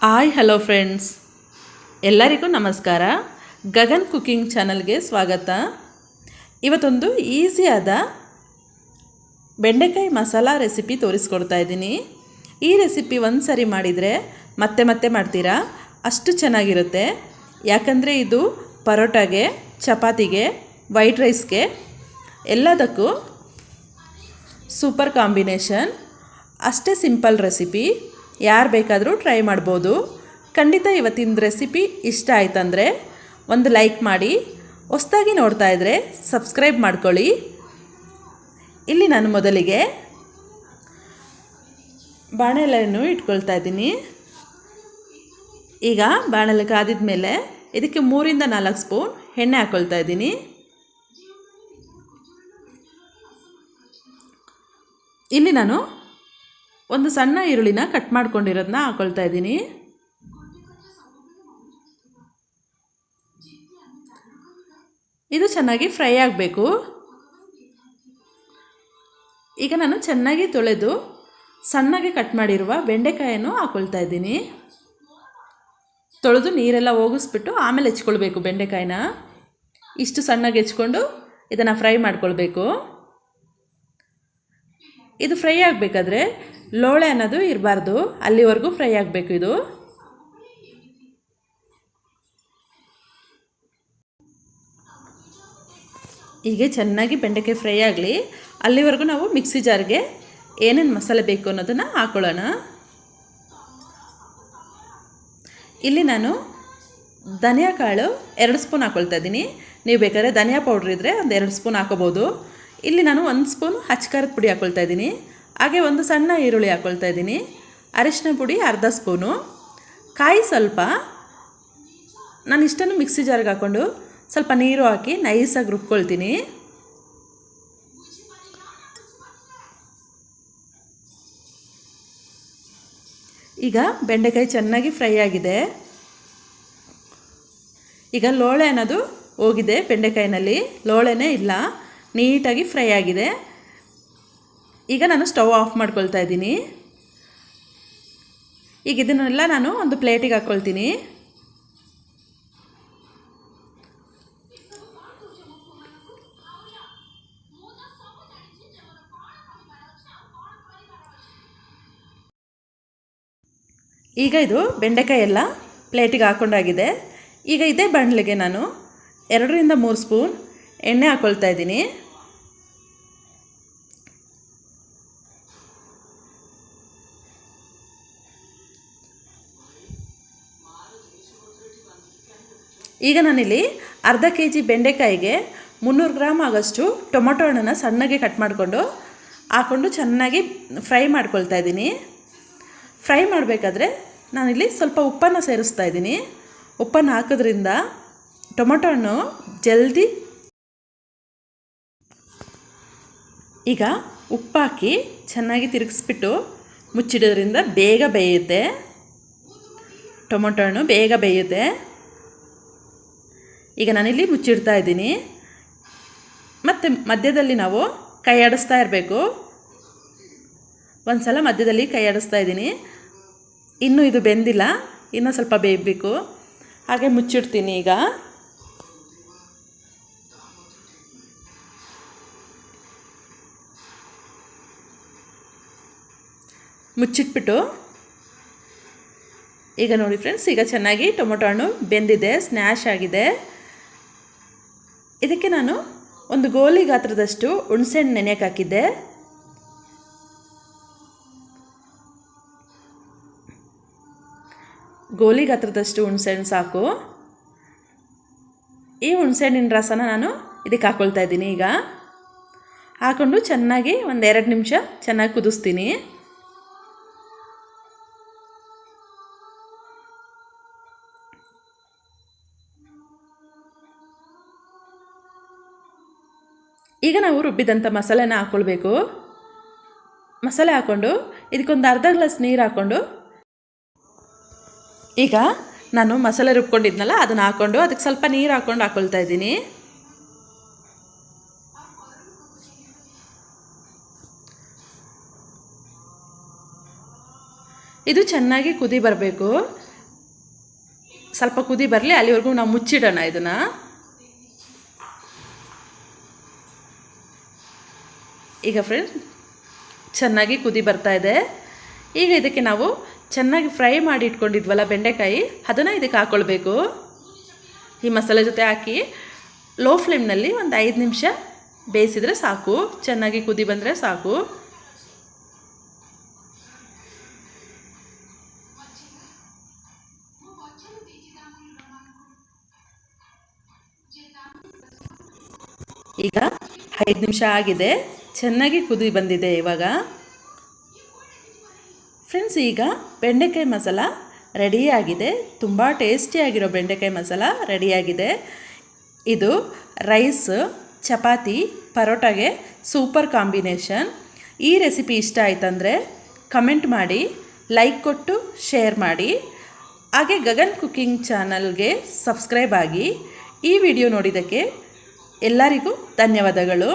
Hi hello friends, ಎಲ್ಲರಿಗೂ ನಮಸ್ಕಾರ. Gagan cooking ಚಾನಲ್ಗೆ ಸ್ವಾಗತ. ಇವತ್ತೊಂದು ಈಸಿಯಾದ ಬೆಂಡೆಕಾಯಿ ಮಸಾಲ ರೆಸಿಪಿ ತೋರಿಸ್ಕೊಡ್ತಾ ಇದ್ದೀನಿ. ಈ ರೆಸಿಪಿ ಒಂದು ಸರಿ ಮಾಡಿದರೆ ಮತ್ತೆ ಮತ್ತೆ ಮಾಡ್ತೀರಾ, ಅಷ್ಟು ಚೆನ್ನಾಗಿರುತ್ತೆ. ಯಾಕಂದರೆ ಇದು ಪರೋಟಾಗೆ, ಚಪಾತಿಗೆ, ವೈಟ್ ರೈಸ್ಗೆ ಎಲ್ಲದಕ್ಕೂ ಸೂಪರ್ ಕಾಂಬಿನೇಷನ್. ಅಷ್ಟೇ ಸಿಂಪಲ್ ರೆಸಿಪಿ, ಯಾರು ಬೇಕಾದರೂ ಟ್ರೈ ಮಾಡ್ಬೋದು. ಖಂಡಿತ ಇವತ್ತಿನ ರೆಸಿಪಿ ಇಷ್ಟ ಆಯ್ತಂದರೆ ಒಂದು ಲೈಕ್ ಮಾಡಿ, ಹೊಸದಾಗಿ ನೋಡ್ತಾ ಇದ್ದರೆ ಸಬ್ಸ್ಕ್ರೈಬ್ ಮಾಡ್ಕೊಳ್ಳಿ. ಇಲ್ಲಿ ನಾನು ಮೊದಲಿಗೆ ಬಾಣಲೆಯನ್ನು ಇಟ್ಕೊಳ್ತಾ ಇದ್ದೀನಿ. ಈಗ ಬಾಣಲೆ ಕಾದಿದ ಮೇಲೆ ಇದಕ್ಕೆ 3 ರಿಂದ 4 ಸ್ಪೂನ್ ಎಣ್ಣೆ ಹಾಕ್ಕೊಳ್ತಾ ಇದ್ದೀನಿ. ಇಲ್ಲಿ ನಾನು ಒಂದು ಸಣ್ಣ ಈರುಳ್ಳಿನ ಕಟ್ ಮಾಡ್ಕೊಂಡಿರೋದನ್ನ ಹಾಕ್ಕೊಳ್ತಾ ಇದ್ದೀನಿ. ಇದು ಚೆನ್ನಾಗಿ ಫ್ರೈ ಆಗಬೇಕು. ಈಗ ನಾನು ಚೆನ್ನಾಗಿ ತೊಳೆದು ಸಣ್ಣಗೆ ಕಟ್ ಮಾಡಿರುವ ಬೆಂಡೆಕಾಯನ್ನು ಹಾಕ್ಕೊಳ್ತಾ ಇದ್ದೀನಿ. ತೊಳೆದು ನೀರೆಲ್ಲ ಹೋಗಿಸ್ಬಿಟ್ಟು ಆಮೇಲೆ ಹೆಚ್ಕೊಳ್ಬೇಕು ಬೆಂಡೆಕಾಯಿನ. ಇಷ್ಟು ಸಣ್ಣಗೆ ಹೆಚ್ಕೊಂಡು ಇದನ್ನು ಫ್ರೈ ಮಾಡ್ಕೊಳ್ಬೇಕು. ಇದು ಫ್ರೈ ಆಗಬೇಕಾದ್ರೆ ಲೋಳೆ ಅನ್ನೋದು ಇರಬಾರ್ದು, ಅಲ್ಲಿವರೆಗೂ ಫ್ರೈ ಆಗಬೇಕು. ಇದು ಹೀಗೆ ಚೆನ್ನಾಗಿ ಬೆಂಡೆಕಾಯಿ ಫ್ರೈ ಆಗಲಿ, ಅಲ್ಲಿವರೆಗೂ ನಾವು ಮಿಕ್ಸಿ ಜಾರ್ಗೆ ಏನೇನು ಮಸಾಲೆ ಬೇಕು ಅನ್ನೋದನ್ನು ಹಾಕ್ಕೊಳ್ಳೋಣ. ಇಲ್ಲಿ ನಾನು ಧನಿಯಾ ಕಾಳು 2 ಸ್ಪೂನ್ ಹಾಕ್ಕೊಳ್ತಾ ಇದ್ದೀನಿ. ನೀವು ಬೇಕಾದ್ರೆ ಧನಿಯಾ ಪೌಡ್ರ್ ಇದ್ದರೆ ಒಂದು 2 ಸ್ಪೂನ್ ಹಾಕೋಬೋದು. ಇಲ್ಲಿ ನಾನು 1 ಸ್ಪೂನ್ ಅಚ್ಚಕಾರದ ಪುಡಿ ಹಾಕ್ಕೊಳ್ತಾ ಇದ್ದೀನಿ. ಹಾಗೆ ಒಂದು ಸಣ್ಣ ಈರುಳ್ಳಿ ಹಾಕ್ಕೊಳ್ತಾ ಇದ್ದೀನಿ. ಅರಿಶಿನ ಪುಡಿ ಅರ್ಧ ಸ್ಪೂನು. ಕಾಯಿ ಸ್ವಲ್ಪ ನಾನು ಇಷ್ಟನ್ನು ಮಿಕ್ಸಿ ಜಾರ್ಗೆ ಹಾಕ್ಕೊಂಡು ಸ್ವಲ್ಪ ನೀರು ಹಾಕಿ ನೈಸಾಗಿ ರುಬ್ಕೊಳ್ತೀನಿ. ಈಗ ಬೆಂಡೆಕಾಯಿ ಚೆನ್ನಾಗಿ ಫ್ರೈ ಆಗಿದೆ. ಈಗ ಲೋಳೆ ಅನ್ನೋದು ಹೋಗಿದೆ ಬೆಂಡೆಕಾಯಿನಲ್ಲಿ, ಲೋಳೆನೇ ಇಲ್ಲ, ನೀಟಾಗಿ ಫ್ರೈ ಆಗಿದೆ. ಈಗ ನಾನು ಸ್ಟವ್ ಆಫ್ ಮಾಡ್ಕೊಳ್ತಾ ಇದ್ದೀನಿ. ಈಗ ಇದನ್ನೆಲ್ಲ ನಾನು ಒಂದು ಪ್ಲೇಟಿಗೆ ಹಾಕ್ಕೊಳ್ತೀನಿ. ಈಗ ಇದು ಬೆಂಡೆಕಾಯಿ ಎಲ್ಲ ಪ್ಲೇಟಿಗೆ ಹಾಕ್ಕೊಂಡಾಗಿದೆ. ಈಗ ಇದೇ ಬಾಣಲೆಗೆ ನಾನು 2 ರಿಂದ 3 ಸ್ಪೂನ್ ಎಣ್ಣೆ ಹಾಕ್ಕೊಳ್ತಾ ಇದ್ದೀನಿ. ಈಗ ನಾನಿಲ್ಲಿ ಅರ್ಧ kg ಬೆಂಡೆಕಾಯಿಗೆ 300 ಗ್ರಾಮ್ ಆಗೋಷ್ಟು ಟೊಮೊಟೊ ಹಣ್ಣನ್ನು ಸಣ್ಣಗೆ ಕಟ್ ಮಾಡಿಕೊಂಡು ಹಾಕ್ಕೊಂಡು ಚೆನ್ನಾಗಿ ಫ್ರೈ ಮಾಡ್ಕೊಳ್ತಾ ಇದ್ದೀನಿ. ಫ್ರೈ ಮಾಡಬೇಕಾದ್ರೆ ನಾನಿಲ್ಲಿ ಸ್ವಲ್ಪ ಉಪ್ಪನ್ನು ಸೇರಿಸ್ತಾ ಇದ್ದೀನಿ. ಉಪ್ಪನ್ನು ಹಾಕೋದ್ರಿಂದ ಟೊಮೊಟೊ ಹಣ್ಣು ಜಲ್ದಿ, ಈಗ ಉಪ್ಪು ಹಾಕಿ ಚೆನ್ನಾಗಿ ತಿರುಗಿಸ್ಬಿಟ್ಟು ಮುಚ್ಚಿಡೋದ್ರಿಂದ ಬೇಗ ಬೇಯುತ್ತೆ. ಟೊಮೊಟೊ ಹಣ್ಣು ಬೇಗ ಬೇಯುತ್ತೆ. ಈಗ ನಾನಿಲ್ಲಿ ಮುಚ್ಚಿಡ್ತಾ ಇದ್ದೀನಿ. ಮತ್ತು ಮಧ್ಯದಲ್ಲಿ ನಾವು ಕೈ ಆಡಿಸ್ತಾ ಇರಬೇಕು. ಒಂದು ಸಲ ಮಧ್ಯದಲ್ಲಿ ಕೈ ಆಡಿಸ್ತಾ ಇದ್ದೀನಿ. ಇನ್ನೂ ಇದು ಬೆಂದಿಲ್ಲ, ಇನ್ನೂ ಸ್ವಲ್ಪ ಬೇಯಬೇಕು. ಹಾಗೆ ಮುಚ್ಚಿಡ್ತೀನಿ. ಈಗ ಮುಚ್ಚಿಟ್ಬಿಟ್ಟು ಈಗ ನೋಡಿ ಫ್ರೆಂಡ್ಸ್, ಈಗ ಚೆನ್ನಾಗಿ ಟೊಮೊಟೊ ಹಣ್ಣು ಬೆಂದಿದೆ, ಸ್ನ್ಯಾಶ್ ಆಗಿದೆ. ಇದಕ್ಕೆ ನಾನು ಒಂದು ಗೋಲಿ ಗಾತ್ರದಷ್ಟು ಹುಣಸೆಹಣ್ಣು ನೆನೆಯಕ್ಕೆ ಹಾಕಿದ್ದೆ. ಗೋಲಿ ಗಾತ್ರದಷ್ಟು ಹುಣಸೆಹಣ್ಣು ಸಾಕು. ಈ ಹುಣಸೆಹಣ್ಣಿನ ರಸನ ನಾನು ಇದಕ್ಕೆ ಹಾಕ್ಕೊಳ್ತಾ ಇದ್ದೀನಿ. ಈಗ ಹಾಕ್ಕೊಂಡು ಚೆನ್ನಾಗಿ ಒಂದು 2 ನಿಮಿಷ ಚೆನ್ನಾಗಿ ಕುದಿಸ್ತೀನಿ. ಈಗ ನಾವು ರುಬ್ಬಿದಂಥ ಮಸಾಲೆನ ಹಾಕ್ಕೊಳ್ಬೇಕು. ಮಸಾಲೆ ಹಾಕ್ಕೊಂಡು ಇದಕ್ಕೊಂದು ಅರ್ಧ ಗ್ಲಾಸ್ ನೀರು ಹಾಕ್ಕೊಂಡು, ಈಗ ನಾನು ಮಸಾಲೆ ರುಬ್ಕೊಂಡಿದ್ನಲ್ಲ ಅದನ್ನು ಹಾಕ್ಕೊಂಡು ಅದಕ್ಕೆ ಸ್ವಲ್ಪ ನೀರು ಹಾಕ್ಕೊಳ್ತಾ ಇದ್ದೀನಿ. ಇದು ಚೆನ್ನಾಗಿ ಕುದಿ ಬರಬೇಕು. ಸ್ವಲ್ಪ ಕುದಿ ಬರಲಿ, ಅಲ್ಲಿವರೆಗೂ ನಾವು ಮುಚ್ಚಿಡೋಣ ಇದನ್ನು. ಈಗ ಫ್ರೆಂಡ್ಸ್ ಚೆನ್ನಾಗಿ ಕುದಿ ಬರ್ತಾ ಇದೆ. ಈಗ ಇದಕ್ಕೆ ನಾವು ಚೆನ್ನಾಗಿ ಫ್ರೈ ಮಾಡಿ ಇಟ್ಕೊಂಡಿದ್ವಲ್ಲ ಬೆಂಡೆಕಾಯಿ, ಅದನ್ನು ಇದಕ್ಕೆ ಹಾಕ್ಕೊಳ್ಬೇಕು. ಈ ಮಸಾಲೆ ಜೊತೆ ಹಾಕಿ ಲೋ ಫ್ಲೇಮ್ನಲ್ಲಿ ಒಂದು 5 ನಿಮಿಷ ಬೇಯಿಸಿದರೆ ಸಾಕು. ಚೆನ್ನಾಗಿ ಕುದಿ ಬಂದರೆ ಸಾಕು. ಈಗ 5 ನಿಮಿಷ ಆಗಿದೆ, ಚೆನ್ನಾಗಿ ಕುದಿ ಬಂದಿದೆ ಇವಾಗ. ಫ್ರೆಂಡ್ಸ್, ಈಗ ಬೆಂಡೆಕಾಯಿ ಮಸಾಲ ರೆಡಿಯಾಗಿದೆ. ತುಂಬ ಟೇಸ್ಟಿಯಾಗಿರೋ ಬೆಂಡೆಕಾಯಿ ಮಸಾಲ ರೆಡಿಯಾಗಿದೆ. ಇದು ರೈಸ್, ಚಪಾತಿ, ಪರೋಟಾಗೆ ಸೂಪರ್ ಕಾಂಬಿನೇಷನ್. ಈ ರೆಸಿಪಿ ಇಷ್ಟ ಆಯ್ತಂದರೆ ಕಮೆಂಟ್ ಮಾಡಿ, ಲೈಕ್ ಕೊಟ್ಟು ಶೇರ್ ಮಾಡಿ. ಹಾಗೆ ಗಗನ್ ಕುಕಿಂಗ್ ಚಾನಲ್ಗೆ ಸಬ್ಸ್ಕ್ರೈಬ್ ಆಗಿ. ಈ ವಿಡಿಯೋ ನೋಡಿದ್ದಕ್ಕೆ ಎಲ್ಲರಿಗೂ ಧನ್ಯವಾದಗಳು.